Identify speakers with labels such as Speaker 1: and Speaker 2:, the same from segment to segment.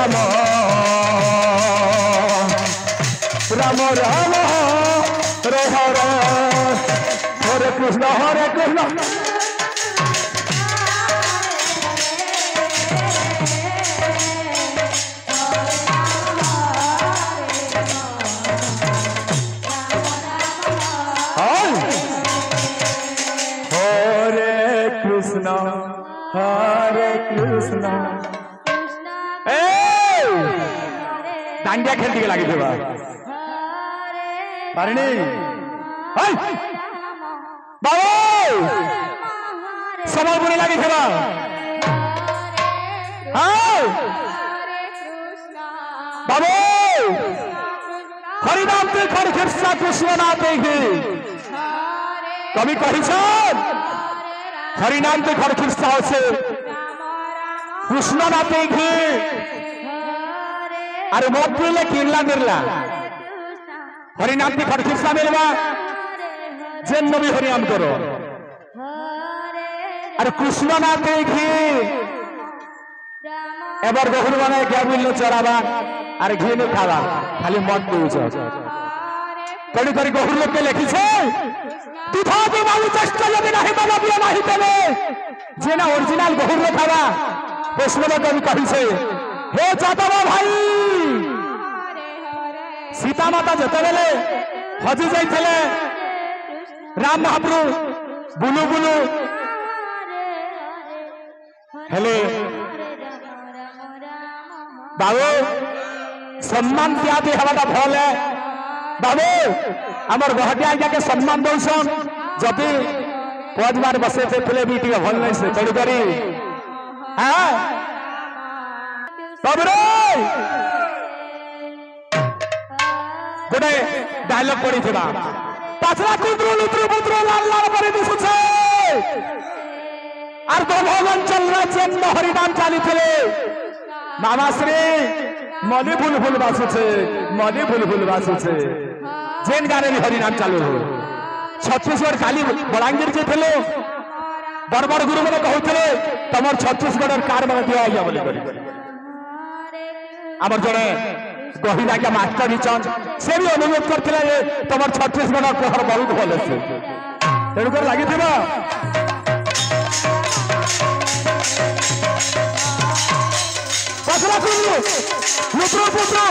Speaker 1: राम राम राम हरे हरे हरे कृष्ण हरे कृष्ण डांडिया खेल लगी पारिणी बाबू समलपुरी लगी बाबू हरिनाम खर कृष्ण कृष्ण नाथ कवि कही हरिनाम ते खर कृष्ण से कृष्ण नाथ अरे मत पीले किरला मिरला हरिनाम ते खर कृष्ण मिलवा जेन भी हरिनाम करो अरे कृष्ण नाथ एबार गहुर बना क्या मिलने चराबा अरे घी नहीं खावा खाली मत दूच कड़ी कड़ी गहुर लोग के लिखी तथापि बाबू चेष्टा यदि नहीं मानवीय नहीं देवे जेना ओरिजिनल गहुर लोग खावा वैष्णव कवि कही हे जादव भाई सीता माता जिते बेले हजि जाइए राम महाप्रभु बुलू बुलू हेले बाबू सम्मान दिया दी हवाटा भल है बाबू आमर गहटिया आज्ञा के सम्मान दौसन जदि पद बार बसे थे भी टे भल नहीं से तेणु करी हाँ बाबू रे गोटे डायलॉग पड़ी थी पाछला कुंद्रू लुत्रु पुत्रु लाल लाल पर दिशुछे आर तो भगवान चल रहा चेन हरिनाम चाली थे मामाश्री मनी फुल फुल बासुछे मनी फुल फुल बासुछे जेन गाने भी हरिनाम चालू हो छत्तीसगढ़ खाली बलांगीर जे थे बड़ बड़ गुरु मैंने कहते तुम छत्तीसगढ़ कार मैंने दिया बोली आमर जड़े गहिला के मास्टर हिचन से भी अनुरोध करते तुम छत्तीसगढ़ कहर बहुत भल से तेणुक लगी पसला कुंद्रू लुत्रु पुत्रु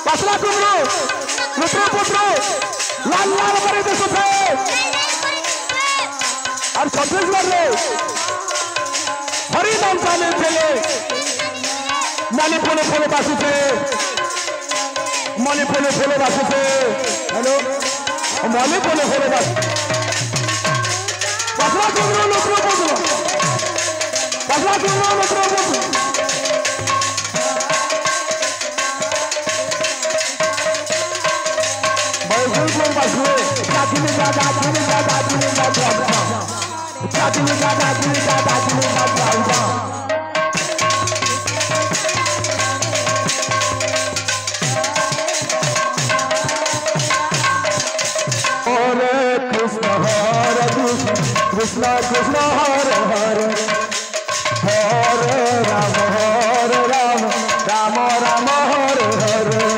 Speaker 1: पसला कुंद्रू लुत्रु पुत्रु लाल लाल पर दिशुछे और छत्तीसगढ़ रे हरिनाम चाले थे मनी फुले फुले बासुछे मनी फुले फुले बासुछे हेलो मनी फुले फुले बास पसला कुंद्रू लुत्रु पुत्रु पसला कुंद्रू लुत्रु पुत्रु कृष्ण कृष्ण हरे हरे हरे राम राम राम हरे हरे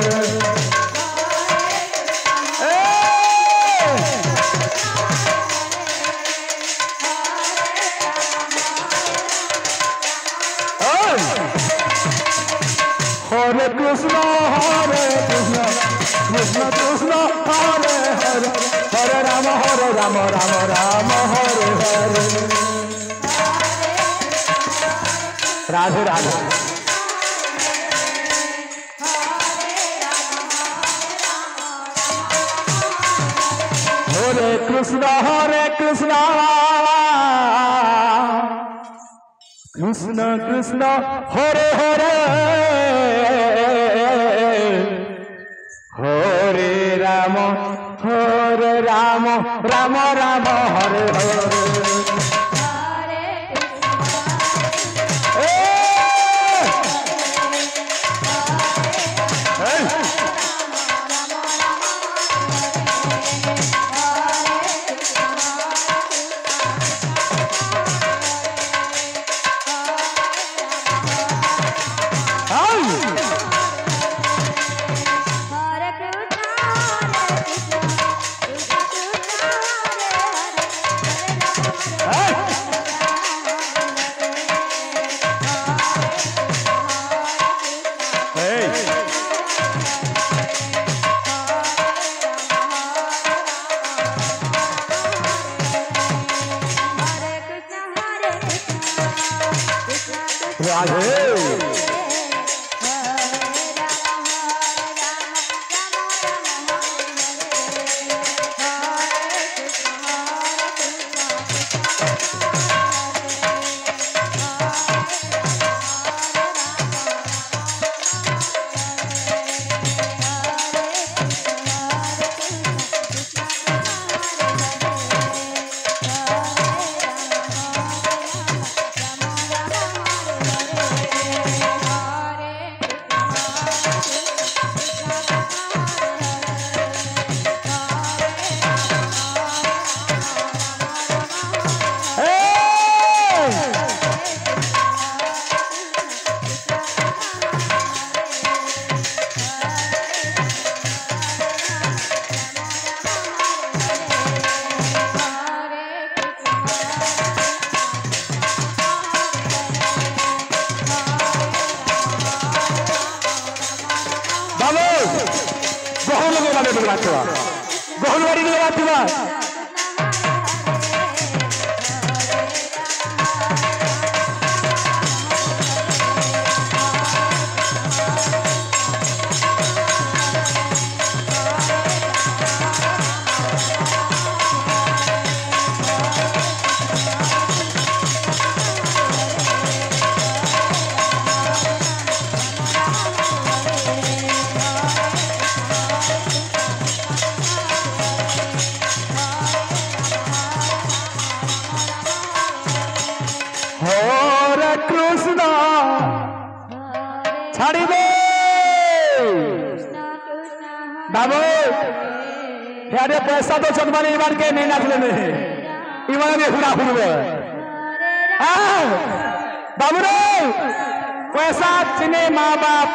Speaker 1: हरे कृष्ण कृष्ण कृष्ण हरे हरे हरे राम राम राम हरे हरे राधे राधे हरे कृष्ण कृष्ण कृष्ण हरे हरे हरे राम राम राम हरे हरे बाबू यारे पैसा तो चंदमानी इमान के नहीं नाच लेने इमान में हुरा हुआ बाबू रे पैसा चिने माँ बाप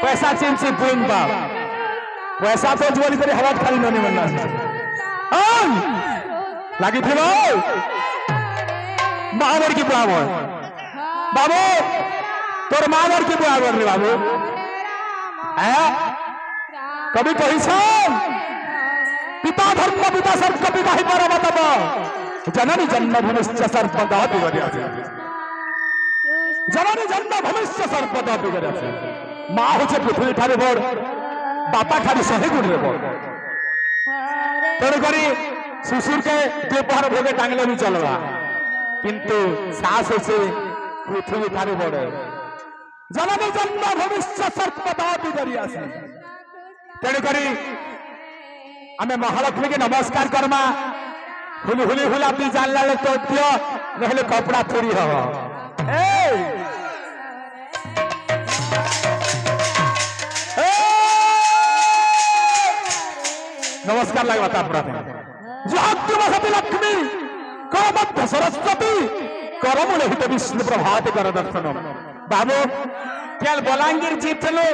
Speaker 1: पैसा चिन से बुन बाप पैसा तो जुआली तेरे हवा खाली नहीं बनना लगी थी महावर की बुआवर बाबू तोर महावर की बुआवर रे बाबू कभी कही पिता धर्म पिता सर्प पिता ही पर बताब जननी जन्म भूमिश्च सर्पदा जननी जन्म भूमिश्च सर्पदा माँ हूँ पृथ्वी ठारे बड़ बापा ठारे 100 गुण रे बड़ तेणुक शिशुर के दोपहर भोगे टांगले भी चलवा किंतु सास से पृथ्वी ठारे बड़ जननी जन्म भूमिश्च सर्पदा तेणुक आम महालक्ष्मी के नमस्कार करमा हुली हुली हुला भी जानला तो दियो नहले कपड़ा थोड़ी हो नमस्कार लगे बता पूरा वसती लक्ष्मी करमध्य सरस्वती करमुले हित विष्णु प्रभात कर दर्शन बाबू क्या बलांगीर जीतलु